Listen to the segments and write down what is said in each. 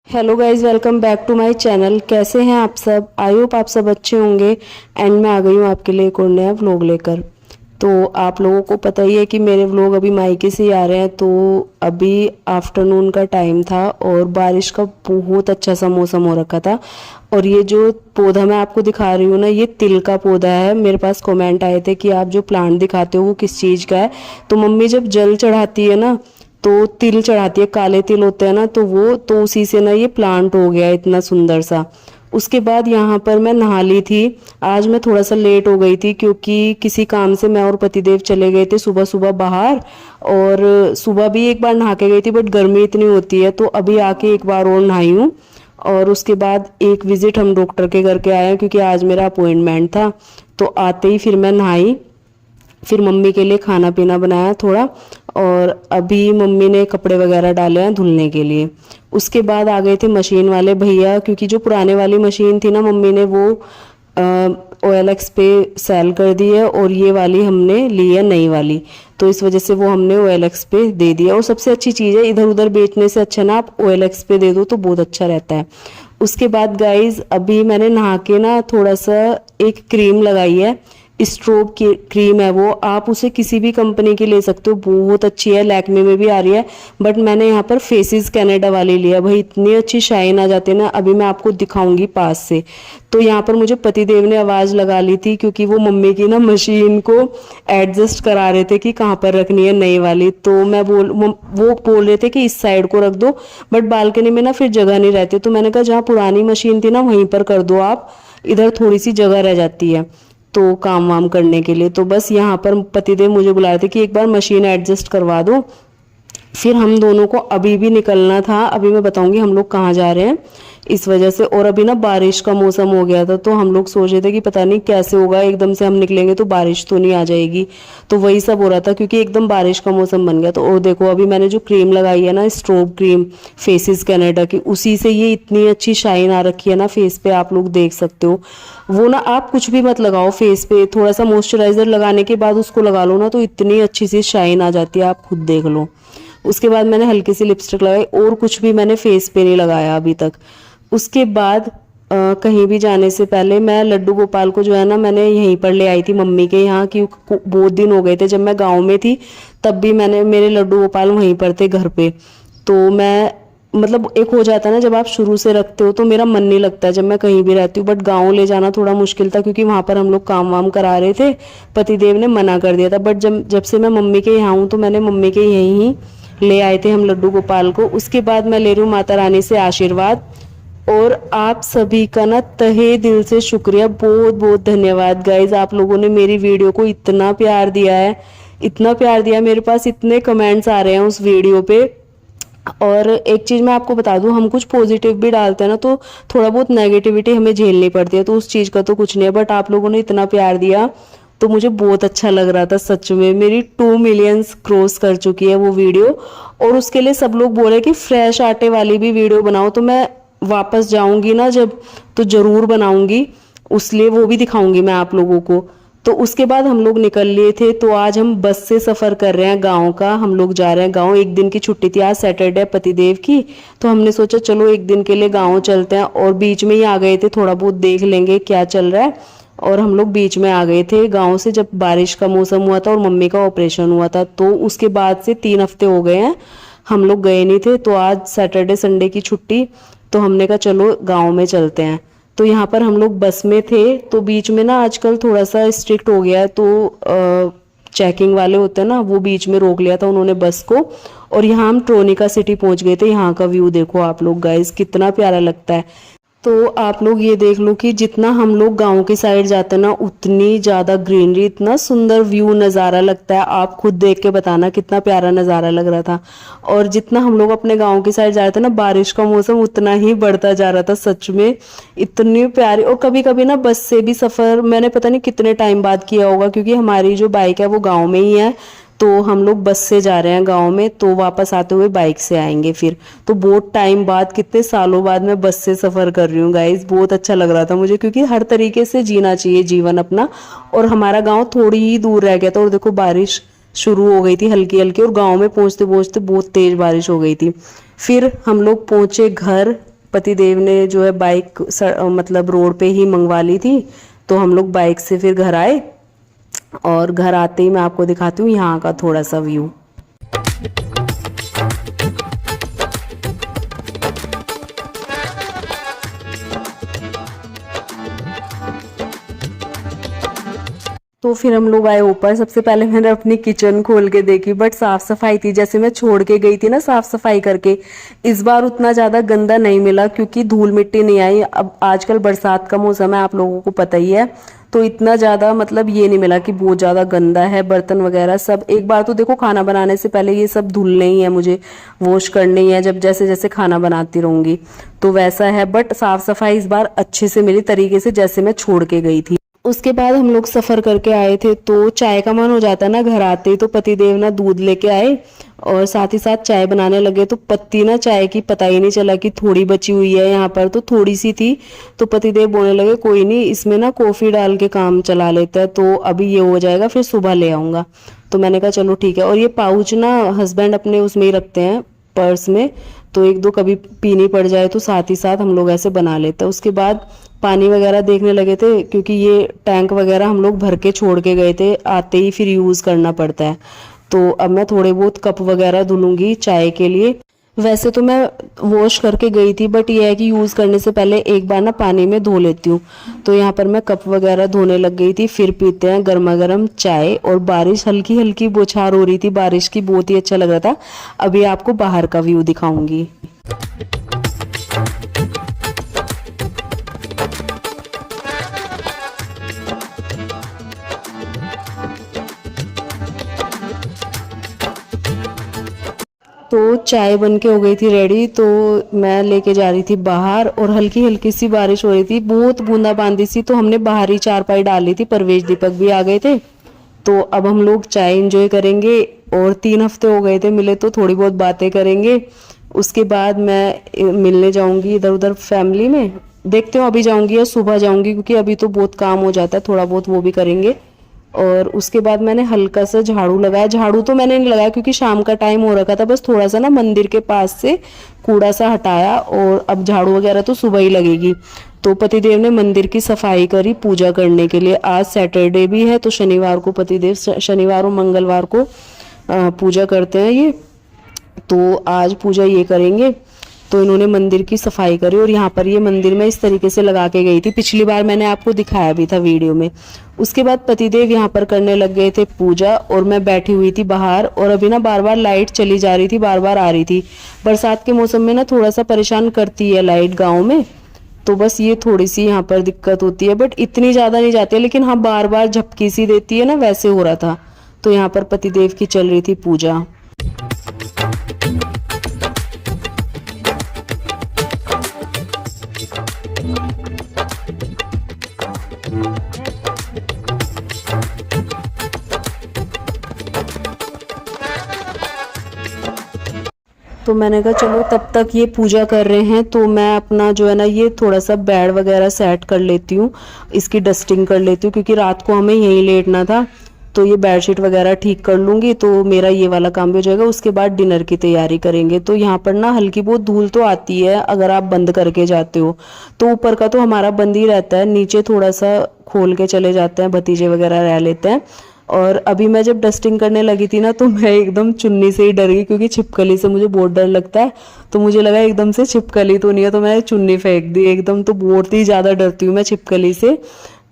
Hello guys, welcome back to my channel. कैसे हैं आप सब? आई होप आप सब अच्छे होंगे। एंड मैं आ गई हूँ आपके लिए एक और नया व्लॉग लेकर। तो आप लोगों को पता ही है कि मेरे व्लॉग अभी मायके से ही आ रहे हैं। तो अभी आफ्टरनून का टाइम था और बारिश का बहुत अच्छा सा मौसम हो रखा था। और ये जो पौधा मैं आपको दिखा रही हूँ ना, ये तिल का पौधा है। मेरे पास कमेंट आए थे कि आप जो प्लांट दिखाते हो वो किस चीज़ का है। तो मम्मी जब जल चढ़ाती है ना, तो तिल चढ़ाती है, काले तिल होते हैं ना, तो वो तो उसी से ना ये प्लांट हो गया इतना सुंदर सा। उसके बाद यहाँ पर मैं नहा ली थी। आज मैं थोड़ा सा लेट हो गई थी क्योंकि किसी काम से मैं और पतिदेव चले गए थे सुबह सुबह बाहर। और सुबह भी एक बार नहा के गई थी, बट गर्मी इतनी होती है तो अभी आके एक बार और नहाई हूँ। और उसके बाद एक विजिट हम डॉक्टर के करके आए हैं क्योंकि आज मेरा अपॉइंटमेंट था। तो आते ही फिर मैं नहाई, फिर मम्मी के लिए खाना पीना बनाया थोड़ा। और अभी मम्मी ने कपड़े वगैरह डाले हैं धुलने के लिए। उसके बाद आ गए थे मशीन वाले भैया, क्योंकि जो पुराने वाली मशीन थी ना, मम्मी ने वो OLX पे सेल कर दी है और ये वाली हमने ली है नई वाली। तो इस वजह से वो हमने OLX पे दे दिया। और सबसे अच्छी चीज़ है, इधर उधर बेचने से अच्छा ना आप OLX पे दे दो तो बहुत अच्छा रहता है। उसके बाद गाइज अभी मैंने नहा के ना थोड़ा सा एक क्रीम लगाई है, स्ट्रोब की क्रीम है वो। आप उसे किसी भी कंपनी की ले सकते हो, बहुत अच्छी है। लैक्मे में भी आ रही है, बट मैंने यहाँ पर फेसिस कनाडा वाली लिया। भाई इतनी अच्छी शाइन आ जाती है ना, अभी मैं आपको दिखाऊंगी पास से। तो यहाँ पर मुझे पतिदेव ने आवाज़ लगा ली थी क्योंकि वो मम्मी की ना मशीन को एडजस्ट करा रहे थे कि कहाँ पर रखनी है नई वाली। तो वो बोल रहे थे कि इस साइड को रख दो, बट बालकनी में ना फिर जगह नहीं रहती। तो मैंने कहा जहाँ पुरानी मशीन थी ना वहीं पर कर दो आप, इधर थोड़ी सी जगह रह जाती है तो काम वाम करने के लिए। तो बस यहाँ पर पतिदेव मुझे बुला रहे थे कि एक बार मशीन एडजस्ट करवा दो। फिर हम दोनों को अभी भी निकलना था, अभी मैं बताऊंगी हम लोग कहाँ जा रहे हैं इस वजह से। और अभी ना बारिश का मौसम हो गया था तो हम लोग सोच रहे थे कि पता नहीं कैसे होगा, एकदम से हम निकलेंगे तो बारिश तो नहीं आ जाएगी। तो वही सब हो रहा था क्योंकि एकदम बारिश का मौसम बन गया। तो और देखो अभी मैंने जो क्रीम लगाई है ना, स्ट्रोब क्रीम फेसिस कनाडा की, उसी से ये इतनी अच्छी शाइन आ रखी है ना फेस पे, आप लोग देख सकते हो। वो ना आप कुछ भी मत लगाओ फेस पे, थोड़ा सा मॉइस्चराइजर लगाने के बाद उसको लगा लो ना तो इतनी अच्छी सी शाइन आ जाती है, आप खुद देख लो। उसके बाद मैंने हल्की सी लिपस्टिक लगाई और कुछ भी मैंने फेस पे नहीं लगाया अभी तक। उसके बाद कहीं भी जाने से पहले मैं लड्डू गोपाल को जो है ना, मैंने यहीं पर ले आई थी मम्मी के यहाँ, कि बहुत दिन हो गए थे। जब मैं गांव में थी तब भी मैंने मेरे लड्डू गोपाल वहीं पर थे घर पे। तो मैं मतलब एक हो जाता है ना, जब आप शुरू से रखते हो तो मेरा मन नहीं लगता है जब मैं कहीं भी रहती हूँ। बट गाँव ले जाना थोड़ा मुश्किल था क्योंकि वहाँ पर हम लोग काम वाम करा रहे थे, पतिदेव ने मना कर दिया था। बट जब जब से मैं मम्मी के यहाँ हूँ तो मैंने मम्मी के यहीं ही ले आए थे हम लड्डू गोपाल को। उसके बाद मैं ले रही हूँ माता रानी से आशीर्वाद। और आप सभी का ना तहे दिल से शुक्रिया, बहुत बहुत धन्यवाद गाइज। आप लोगों ने मेरी वीडियो को इतना प्यार दिया है, इतना प्यार दिया। मेरे पास इतने कमेंट्स आ रहे हैं उस वीडियो पे। और एक चीज़ मैं आपको बता दूं, हम कुछ पॉजिटिव भी डालते हैं ना तो थोड़ा बहुत नेगेटिविटी हमें झेलनी पड़ती है, तो उस चीज़ का तो कुछ नहीं है। बट आप लोगों ने इतना प्यार दिया तो मुझे बहुत अच्छा लग रहा था सच में। मेरी 2 मिलियंस क्रॉस कर चुकी है वो वीडियो। और उसके लिए सब लोग बोले कि फ्रेश आटे वाली भी वीडियो बनाओ। तो मैं वापस जाऊंगी ना जब, तो ज़रूर बनाऊंगी, उसलिए वो भी दिखाऊंगी मैं आप लोगों को। तो उसके बाद हम लोग निकल लिए थे। तो आज हम बस से सफ़र कर रहे हैं गांव का। हम लोग जा रहे हैं गांव, एक दिन की छुट्टी थी आज सैटरडे पतिदेव की। तो हमने सोचा चलो एक दिन के लिए गांव चलते हैं। और बीच में ही आ गए थे, थोड़ा बहुत देख लेंगे क्या चल रहा है। और हम लोग बीच में आ गए थे गांव से जब बारिश का मौसम हुआ था और मम्मी का ऑपरेशन हुआ था। तो उसके बाद से 3 हफ्ते हो गए हैं हम लोग गए नहीं थे। तो आज सैटरडे संडे की छुट्टी, तो हमने कहा चलो गांव में चलते हैं। तो यहाँ पर हम लोग बस में थे। तो बीच में ना आजकल थोड़ा सा स्ट्रिक्ट हो गया है, तो चेकिंग वाले होते हैं ना, वो बीच में रोक लिया था उन्होंने बस को। और यहाँ हम ट्रोनिका सिटी पहुँच गए थे। यहाँ का व्यू देखो आप लोग गाइस, कितना प्यारा लगता है। तो आप लोग ये देख लो कि जितना हम लोग गांव की साइड जाते हैं ना, उतनी ज़्यादा ग्रीनरी, इतना सुंदर व्यू नज़ारा लगता है। आप खुद देख के बताना कितना प्यारा नज़ारा लग रहा था। और जितना हम लोग अपने गांव की साइड जा रहे थे ना, बारिश का मौसम उतना ही बढ़ता जा रहा था सच में, इतनी प्यारी। और कभी कभी ना बस से भी सफ़र मैंने पता नहीं कितने टाइम बाद किया होगा, क्योंकि हमारी जो बाइक है वो गाँव में ही है। तो हम लोग बस से जा रहे हैं गांव में, तो वापस आते हुए बाइक से आएंगे फिर। तो बहुत टाइम बाद, कितने सालों बाद मैं बस से सफ़र कर रही हूँ गाइस। बहुत अच्छा लग रहा था मुझे, क्योंकि हर तरीके से जीना चाहिए जीवन अपना। और हमारा गांव थोड़ी ही दूर रह गया था और देखो बारिश शुरू हो गई थी हल्की हल्की, और गांव में पहुंचते पहुंचते बहुत तेज बारिश हो गई थी। फिर हम लोग पहुंचे घर। पतिदेव ने जो है बाइक मतलब रोड पे ही मंगवा ली थी, तो हम लोग बाइक से फिर घर आए। और घर आते ही मैं आपको दिखाती हूँ यहाँ का थोड़ा सा व्यू। तो फिर हम लोग आए ऊपर। सबसे पहले मैंने अपनी किचन खोल के देखी, बट साफ सफाई थी। जैसे मैं छोड़ के गई थी ना साफ सफाई करके, इस बार उतना ज़्यादा गंदा नहीं मिला क्योंकि धूल मिट्टी नहीं आई। अब आजकल बरसात का मौसम है, आप लोगों को पता ही है, तो इतना ज़्यादा मतलब ये नहीं मिला कि बहुत ज़्यादा गंदा है। बर्तन वगैरह सब, एक बार तो देखो खाना बनाने से पहले ये सब धुलने ही है, मुझे वॉश करने ही है जब जैसे जैसे खाना बनाती रहूँगी, तो वैसा है। बट साफ सफाई इस बार अच्छे से मिली तरीके से, जैसे मैं छोड़ के गई थी। उसके बाद हम लोग सफ़र करके आए थे, तो चाय का मन हो जाता है ना घर आते ही। तो पतिदेव ना दूध लेके आए और साथ ही साथ चाय बनाने लगे। तो पत्ती ना चाय की पता ही नहीं चला कि थोड़ी बची हुई है, यहाँ पर तो थोड़ी सी थी। तो पतिदेव बोलने लगे कोई नहीं, इसमें ना कॉफ़ी डाल के काम चला लेता है, तो अभी ये हो जाएगा फिर सुबह ले आऊँगा। तो मैंने कहा चलो ठीक है। और ये पाउच ना हस्बैंड अपने उसमें ही रखते हैं, पर्स में, तो एक दो कभी पीनी पड़ जाए तो साथ ही साथ हम लोग ऐसे बना लेते हैं। उसके बाद पानी वगैरह देखने लगे थे, क्योंकि ये टैंक वगैरह हम लोग भर के छोड़ के गए थे, आते ही फिर यूज़ करना पड़ता है। तो अब मैं थोड़े बहुत कप वगैरह धुलूंगी चाय के लिए। वैसे तो मैं वॉश करके गई थी, बट ये है कि यूज़ करने से पहले एक बार ना पानी में धो लेती हूँ। तो यहाँ पर मैं कप वगैरह धोने लग गई थी। फिर पीते हैं गर्मा गर्म चाय। और बारिश हल्की हल्की बौछार हो रही थी बारिश की, बहुत ही अच्छा लग रहा था। अभी आपको बाहर का व्यू दिखाऊंगी। तो चाय बन के हो गई थी रेडी, तो मैं लेके जा रही थी बाहर। और हल्की हल्की सी बारिश हो रही थी, बहुत बूंदाबांदी सी। तो हमने बाहर ही चारपाई डाल ली थी, परवेश दीपक भी आ गए थे। तो अब हम लोग चाय एंजॉय करेंगे। और 3 हफ्ते हो गए थे मिले, तो थोड़ी बहुत बातें करेंगे। उसके बाद मैं मिलने जाऊंगी इधर उधर फैमिली में, देखते हो अभी जाऊंगी या सुबह जाऊंगी, क्योंकि अभी तो बहुत काम हो जाता है, थोड़ा बहुत वो भी करेंगे। और उसके बाद मैंने हल्का सा झाड़ू लगाया। झाड़ू तो मैंने नहीं लगाया क्योंकि शाम का टाइम हो रखा था, बस थोड़ा सा ना मंदिर के पास से कूड़ा सा हटाया। और अब झाड़ू वगैरह तो सुबह ही लगेगी। तो पतिदेव ने मंदिर की सफाई करी पूजा करने के लिए। आज सैटरडे भी है, तो शनिवार को पतिदेव शनिवार और मंगलवार को पूजा करते हैं ये, तो आज पूजा ये करेंगे। तो इन्होंने मंदिर की सफाई करी। और यहाँ पर ये मंदिर में इस तरीके से लगा के गई थी, पिछली बार मैंने आपको दिखाया भी था वीडियो में। उसके बाद पतिदेव यहाँ पर करने लग गए थे पूजा, और मैं बैठी हुई थी बाहर। और अभी ना बार बार लाइट चली जा रही थी, बार बार आ रही थी। बरसात के मौसम में ना थोड़ा सा परेशान करती है लाइट गाँव में, तो बस ये थोड़ी सी यहाँ पर दिक्कत होती है, बट इतनी ज़्यादा नहीं जाती है। लेकिन हाँ बार बार झपकी सी देती है ना, वैसे हो रहा था। तो यहाँ पर पतिदेव की चल रही थी पूजा। तो मैंने कहा चलो तब तक ये पूजा कर रहे हैं, तो मैं अपना जो है ना ये थोड़ा सा बेड वगैरह सेट कर लेती हूँ, इसकी डस्टिंग कर लेती हूँ, क्योंकि रात को हमें यहीं लेटना था। तो ये बेडशीट वगैरह ठीक कर लूँगी, तो मेरा ये वाला काम भी हो जाएगा। उसके बाद डिनर की तैयारी करेंगे। तो यहाँ पर ना हल्की बहुत धूल तो आती है अगर आप बंद करके जाते हो, तो ऊपर का तो हमारा बंद ही रहता है, नीचे थोड़ा सा खोल के चले जाते हैं, भतीजे वगैरह रह लेते हैं। और अभी मैं जब डस्टिंग करने लगी थी ना, तो मैं एकदम चुन्नी से ही डर गई, क्योंकि छिपकली से मुझे बहुत डर लगता है। तो मुझे लगा एकदम से छिपकली तो नहीं है, तो मैंने चुन्नी फेंक दी एकदम। तो बहुत ही ज़्यादा डरती हूँ मैं छिपकली से,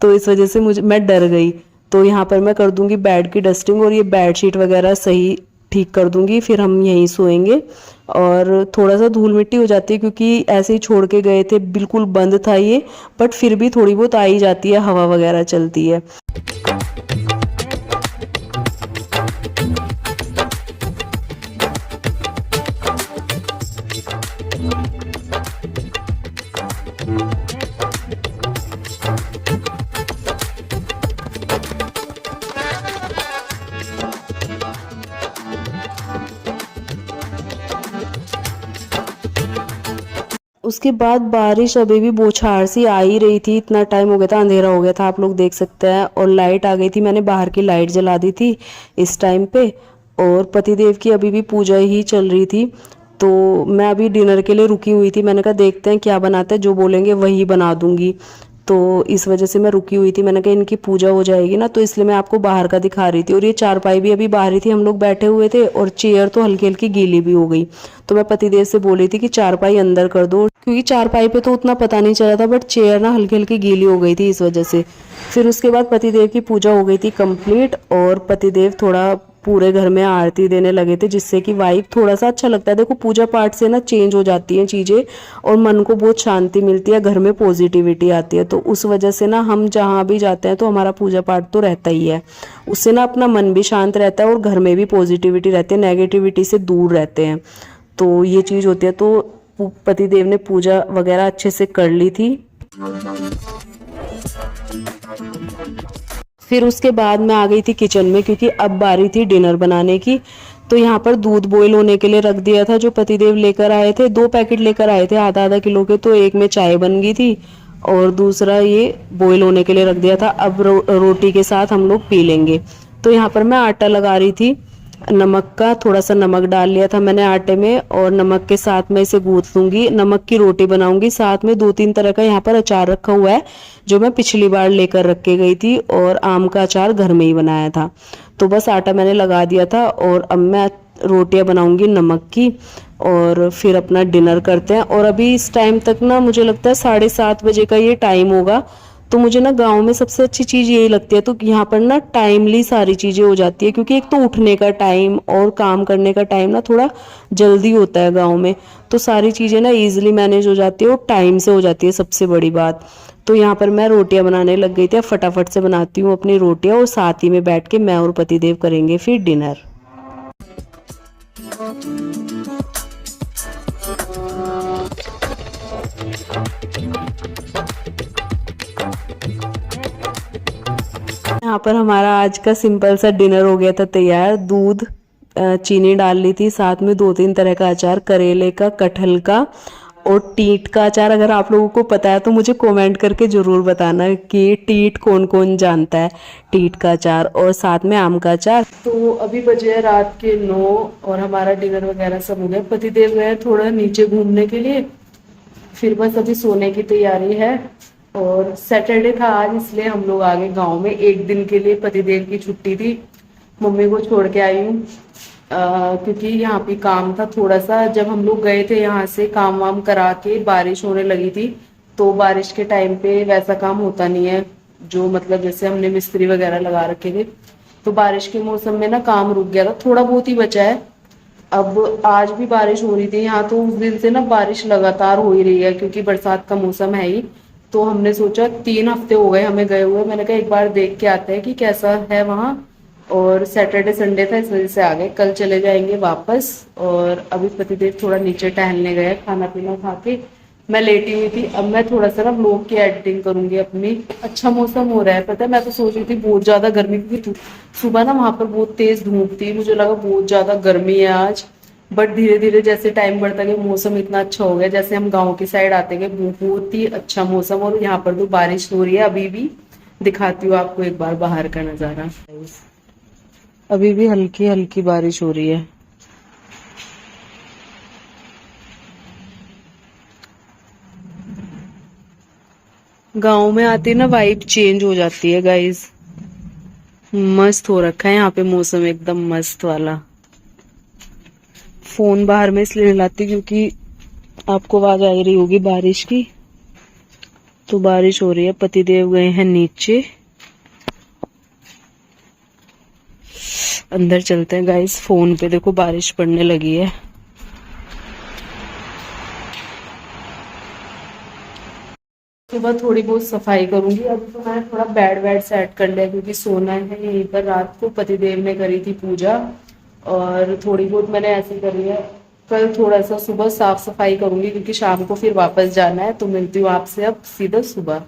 तो इस वजह से मैं डर गई। तो यहाँ पर मैं कर दूंगी बेड की डस्टिंग, और ये बेडशीट वगैरह सही ठीक कर दूंगी, फिर हम यहीं सोएंगे। और थोड़ा सा धूल मिट्टी हो जाती है, क्योंकि ऐसे ही छोड़ के गए थे, बिल्कुल बंद था ये, बट फिर भी थोड़ी बहुत आ ही जाती है, हवा वगैरह चलती है। उसके बाद बारिश अभी भी बौछार सी आ ही रही थी, इतना टाइम हो गया था, अंधेरा हो गया था, आप लोग देख सकते हैं। और लाइट आ गई थी, मैंने बाहर की लाइट जला दी थी इस टाइम पे। और पतिदेव की अभी भी पूजा ही चल रही थी। तो मैं अभी डिनर के लिए रुकी हुई थी, मैंने कहा देखते हैं क्या बनाते हैं, जो बोलेंगे वही बना दूंगी। तो इस वजह से मैं रुकी हुई थी, मैंने कहा इनकी पूजा हो जाएगी ना, तो इसलिए मैं आपको बाहर का दिखा रही थी। और ये चारपाई भी अभी बाहर ही थी, हम लोग बैठे हुए थे और चेयर तो हल्की हल्की गीली भी हो गई। तो मैं पतिदेव से बोली थी कि चारपाई अंदर कर दो, क्योंकि चारपाई पे तो उतना पता नहीं चला था, बट चेयर ना हल्की हल्की गीली हो गई थी इस वजह से। फिर उसके बाद पतिदेव की पूजा हो गई थी कंप्लीट, और पतिदेव थोड़ा पूरे घर में आरती देने लगे थे, जिससे कि वाइब थोड़ा सा अच्छा लगता है। देखो पूजा पाठ से ना चेंज हो जाती हैं चीज़ें और मन को बहुत शांति मिलती है, घर में पॉजिटिविटी आती है। तो उस वजह से ना हम जहाँ भी जाते हैं तो हमारा पूजा पाठ तो रहता ही है, उससे ना अपना मन भी शांत रहता है और घर में भी पॉजिटिविटी रहती है, नेगेटिविटी से दूर रहते हैं। तो ये चीज़ होती है। तो पतिदेव ने पूजा वगैरह अच्छे से कर ली थी। फिर उसके बाद मैं आ गई थी किचन में, क्योंकि अब बारी थी डिनर बनाने की। तो यहाँ पर दूध बॉईल होने के लिए रख दिया था, जो पतिदेव लेकर आए थे, 2 पैकेट लेकर आए थे आधा आधा किलो के। तो एक में चाय बन गई थी और दूसरा ये बॉईल होने के लिए रख दिया था। अब रोटी के साथ हम लोग पी लेंगे। तो यहाँ पर मैं आटा लगा रही थी, नमक का थोड़ा सा नमक डाल लिया था मैंने आटे में, और नमक के साथ मैं इसे गूंथ लूंगी, नमक की रोटी बनाऊंगी। साथ में 2-3 तरह का यहाँ पर अचार रखा हुआ है, जो मैं पिछली बार लेकर रख के गई थी, और आम का अचार घर में ही बनाया था। तो बस आटा मैंने लगा दिया था, और अब मैं रोटियां बनाऊंगी नमक की, और फिर अपना डिनर करते हैं। और अभी इस टाइम तक ना मुझे लगता है 7:30 बजे का ये टाइम होगा। तो मुझे ना गांव में सबसे अच्छी चीज़ यही लगती है, तो यहाँ पर ना टाइमली सारी चीज़ें हो जाती है, क्योंकि एक तो उठने का टाइम और काम करने का टाइम ना थोड़ा जल्दी होता है गांव में। तो सारी चीज़ें ना इजीली मैनेज हो जाती है और टाइम से हो जाती है, सबसे बड़ी बात। तो यहाँ पर मैं रोटियां बनाने लग गई थी, अब फटाफट से बनाती हूँ अपनी रोटियां, और साथ ही में बैठ के मैं और पतिदेव करेंगे फिर डिनर। यहाँ पर हमारा आज का सिंपल सा डिनर हो गया था तैयार। दूध, चीनी डाल ली थी, साथ में 2-3 तरह का अचार, करेले का, कटहल का और टीट का अचार। अगर आप लोगों को पता है तो मुझे कमेंट करके ज़रूर बताना कि टीट कौन कौन जानता है, टीट का अचार, और साथ में आम का अचार। तो अभी बजे है रात के 9 और हमारा डिनर वगैरह सब हो गया। पतिदेव गए थोड़ा नीचे घूमने के लिए, फिर बस अभी सोने की तैयारी है। और सैटरडे था आज, इसलिए हम लोग आ गए गाँव में एक दिन के लिए। पतिदेव की छुट्टी थी, मम्मी को छोड़ के आई हूँ, क्योंकि यहाँ पे काम था थोड़ा सा। जब हम लोग गए थे यहाँ से काम वाम करा के, बारिश होने लगी थी। तो बारिश के टाइम पे वैसा काम होता नहीं है, जो मतलब जैसे हमने मिस्त्री वगैरह लगा रखे थे। तो बारिश के मौसम में ना काम रुक गया था, थोड़ा बहुत ही बचा है। अब आज भी बारिश हो रही थी यहाँ, तो उस दिन से ना बारिश लगातार हो ही रही है, क्योंकि बरसात का मौसम है ही। तो हमने सोचा 3 हफ्ते हो गए हमें गए हुए, मैंने कहा एक बार देख के आते हैं कि कैसा है वहाँ। और सैटरडे संडे था, इस वजह से आ गए, कल चले जाएंगे वापस। और अभी पतिदेव थोड़ा नीचे टहलने गए, खाना पीना खा के मैं लेटी हुई थी। अब मैं थोड़ा सा ना व्लॉग की एडिटिंग करूंगी अपनी। अच्छा मौसम हो रहा है, पता है मैं तो सोच रही थी बहुत ज्यादा गर्मी, क्योंकि सुबह ना वहां पर बहुत तेज धूप थी, मुझे लगा बहुत ज्यादा गर्मी है आज। बट धीरे धीरे जैसे टाइम बढ़ता गया मौसम इतना अच्छा हो गया, जैसे हम गाँव की साइड आते गए बहुत ही अच्छा मौसम। और यहाँ पर तो बारिश हो रही है अभी भी, दिखाती हूँ आपको एक बार बाहर का नजारा। अभी भी हल्की हल्की बारिश हो रही है। गांव में आती ना वाइब चेंज हो जाती है गाइस। मस्त हो रखा है यहाँ पे मौसम, एकदम मस्त वाला। फोन बाहर में इसलिए नहीं लाती क्योंकि आपको आवाज आ रही होगी बारिश की। तो बारिश हो रही है, पतिदेव गए हैं नीचे, अंदर चलते हैं गाइस। फोन पे देखो बारिश पड़ने लगी है। सुबह थोड़ी बहुत सफाई करूंगी। अभी तो मैंने थोड़ा बेड वेड सेट कर लिया, क्योंकि सोना है यहीं पर रात को। पतिदेव ने करी थी पूजा, और थोड़ी बहुत मैंने ऐसे करी है। कल थोड़ा सा सुबह साफ सफाई करूंगी, क्योंकि शाम को फिर वापस जाना है। तो मिलती हूँ आपसे अब सीधा सुबह।